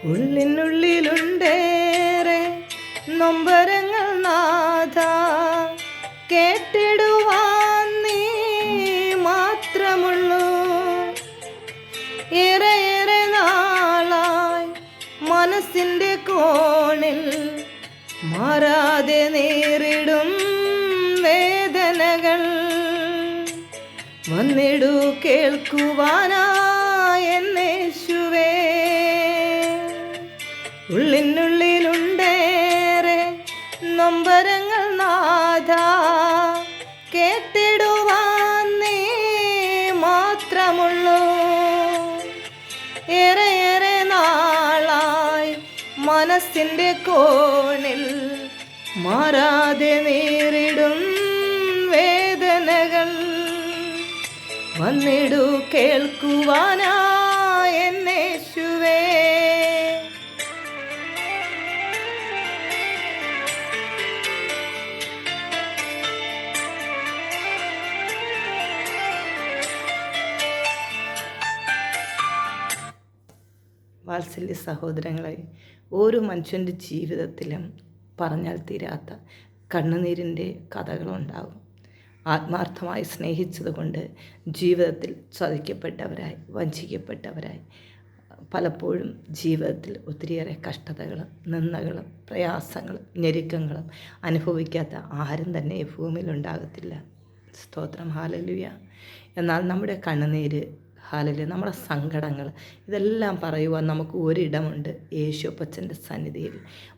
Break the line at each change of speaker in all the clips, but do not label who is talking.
ഉള്ളിനുള്ളിലുണ്ടേറെ നൊമ്പരങ്ങൾ നാഥ, കേട്ടിടുവാൻ നീ മാത്രമുള്ളൂ. ഏറെ നാളായി മനസ്സിൻ്റെ കോണിൽ മാറാതെ നേരിടും വേദനകൾ വന്നിടു കേൾക്കുവാനായേശുവേ. ഉള്ളിനുള്ളിലുണ്ടേറെ നൊമ്പരങ്ങൾ നാഥ, കേട്ടിടുവാൻ നീ മാത്രമുള്ളൂ. ഏറെ നാളായി മനസ്സിൻ്റെ കോണിൽ മാറാതെ നേരിടും വേദനകൾ വന്നിടു കേൾക്കുവാനായേശുവേ. വാത്സല്യ സഹോദരങ്ങളെ, ഓരോ മനുഷ്യൻ്റെ ജീവിതത്തിലും പറഞ്ഞാൽ തീരാത്ത കണ്ണുനീരിൻ്റെ കഥകളുണ്ടാകും. ആത്മാർത്ഥമായി സ്നേഹിച്ചതുകൊണ്ട് ജീവിതത്തിൽ ചതിക്കപ്പെട്ടവരായി, വഞ്ചിക്കപ്പെട്ടവരായി, പലപ്പോഴും ജീവിതത്തിൽ ഒത്തിരിയേറെ കഷ്ടതകളും നിന്ദകളും പ്രയാസങ്ങളും ഞെരുക്കങ്ങളും അനുഭവിക്കാത്ത ആരും തന്നെ ഈ ഭൂമിയിലുണ്ടാകത്തില്ല. സ്തോത്രം, ഹല്ലേലൂയ. എന്നാൽ നമ്മുടെ കണ്ണുനീര്, ഹല്ലേലൂയ, നമ്മുടെ സങ്കടങ്ങൾ, ഇതെല്ലാം പറയുവാൻ നമുക്ക് ഒരിടമുണ്ട്, യേശുപ്പച്ചൻ്റെ സന്നിധിയിൽ.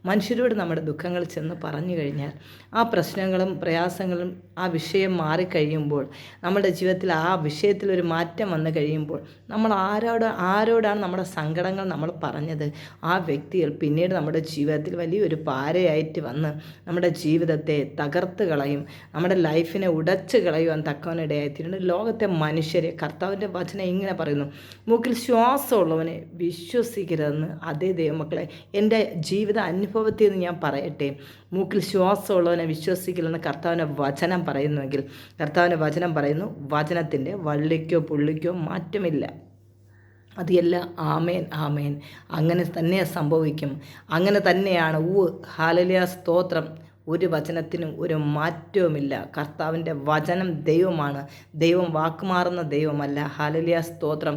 മനുഷ്യരോട് നമ്മുടെ ദുഃഖങ്ങൾ ചെന്ന് പറഞ്ഞു കഴിഞ്ഞാൽ ആ പ്രശ്നങ്ങളും പ്രയാസങ്ങളും ആ വിഷയം മാറിക്കഴിയുമ്പോൾ, നമ്മുടെ ജീവിതത്തിൽ ആ വിഷയത്തിലൊരു മാറ്റം വന്നു കഴിയുമ്പോൾ, നമ്മൾ ആരോടാണ് നമ്മുടെ സങ്കടങ്ങൾ നമ്മൾ പറഞ്ഞത്, ആ വ്യക്തികൾ പിന്നീട് നമ്മുടെ ജീവിതത്തിൽ വലിയൊരു പാരയായിട്ട് വന്ന് നമ്മുടെ ജീവിതത്തെ തകർത്ത് കളയും, നമ്മുടെ ലൈഫിനെ ഉടച്ച് കളയുവാൻ തക്കവനിടയായിത്തീരുന്നു. ലോകത്തെ മനുഷ്യരെ കർത്താവിൻ്റെ വചനം ഇങ്ങനെ പറയുന്നു, മൂക്കിൽ ശ്വാസമുള്ളവനെ വിശ്വസിക്കരുതെന്ന്. അതേ ദൈവമക്കളെ, എൻ്റെ ജീവിത അനുഭവത്തിൽ നിന്ന് ഞാൻ പറയട്ടെ, മൂക്കിൽ ശ്വാസമുള്ളവനെ വിശ്വസിക്കില്ലെന്ന് കർത്താവിൻ്റെ വചനം പറയുന്നുവെങ്കിൽ, കർത്താവിൻ്റെ വചനം പറയുന്നു, വചനത്തിൻ്റെ വള്ളിക്കോ പുള്ളിക്കോ മാറ്റമില്ല. അത് എല്ലാം ആമേൻ ആമേൻ, അങ്ങനെ തന്നെ സംഭവിക്കും. അങ്ങനെ തന്നെയാണ്. ഹല്ലേലൂയ, സ്തോത്രം. ഒരു വചനത്തിനും ഒരു മാറ്റവുമില്ല. കർത്താവിൻ്റെ വചനം ദൈവമാണ്, ദൈവം വാക്കുമാറുന്ന ദൈവമല്ല. ഹല്ലേലൂയ, സ്തോത്രം.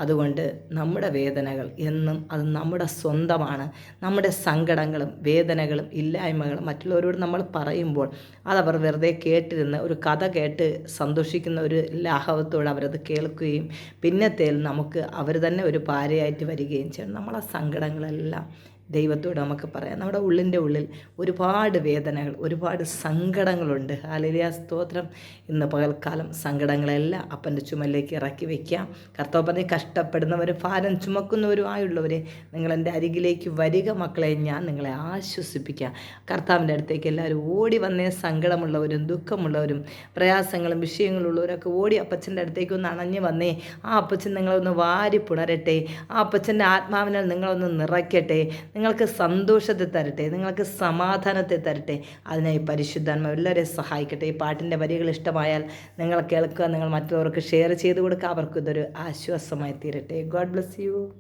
അതുകൊണ്ട് നമ്മുടെ വേദനകൾ എന്നും അത് നമ്മുടെ സ്വന്തമാണ്. നമ്മുടെ സങ്കടങ്ങളും വേദനകളും ഇല്ലായ്മകളും മറ്റുള്ളവരോട് നമ്മൾ പറയുമ്പോൾ അതവർ വെറുതെ കേട്ടിരുന്ന് ഒരു കഥ കേട്ട് സന്തോഷിക്കുന്ന ഒരു ലാഘവത്തോടെ അവരത് കേൾക്കുകയും പിന്നത്തേൽ നമുക്ക് അവർ തന്നെ ഒരു പാരയായിട്ട് വരികയും ചെയ്യണം. നമ്മളെ സങ്കടങ്ങളെല്ലാം ദൈവത്തോട് നമുക്ക് പറയാം. നമ്മുടെ ഉള്ളിൻ്റെ ഉള്ളിൽ ഒരുപാട് വേദനകൾ, ഒരുപാട് സങ്കടങ്ങളുണ്ട്. ഹല്ലേലൂയ, സ്തോത്രം. ഇന്ന് പകൽക്കാലം സങ്കടങ്ങളെല്ലാം അപ്പൻ്റെ ചുമലിലേക്ക് ഇറക്കി വയ്ക്കാം. കർത്താവ് പറഞ്ഞ്, കഷ്ടപ്പെടുന്നവരും ഭാരം ചുമക്കുന്നവരുമായുള്ളവരെ നിങ്ങൾ എൻ്റെ അരികിലേക്ക് വരിക മക്കളെ, ഞാൻ നിങ്ങളെ ആശ്വസിപ്പിക്കാം. കർത്താവിൻ്റെ അടുത്തേക്ക് എല്ലാവരും ഓടി വന്നേ. സങ്കടമുള്ളവരും ദുഃഖമുള്ളവരും പ്രയാസങ്ങളും വിഷയങ്ങളുള്ളവരൊക്കെ ഓടി അപ്പച്ചൻ്റെ അടുത്തേക്ക് ഒന്ന് അണഞ്ഞു വന്നേ. ആ അപ്പച്ചൻ നിങ്ങളൊന്ന് വാരി പുണരട്ടെ. ആ അപ്പച്ചൻ്റെ ആത്മാവിനാൽ നിങ്ങളൊന്ന് നിറയ്ക്കട്ടെ. നിങ്ങൾക്ക് സന്തോഷത്തെ തരട്ടെ, നിങ്ങൾക്ക് സമാധാനത്തെ തരട്ടെ. അതിനായി പരിശുദ്ധാത്മാവ് എല്ലാവരെയും സഹായിക്കട്ടെ. ഈ പാട്ടിൻ്റെ വരികൾ ഇഷ്ടമായാൽ നിങ്ങൾ കേൾക്കുക, നിങ്ങൾ മറ്റുള്ളവർക്ക് ഷെയർ ചെയ്ത് കൊടുക്കുക. അവർക്കിതൊരു ആശ്വാസമായി തീരട്ടെ. God bless you.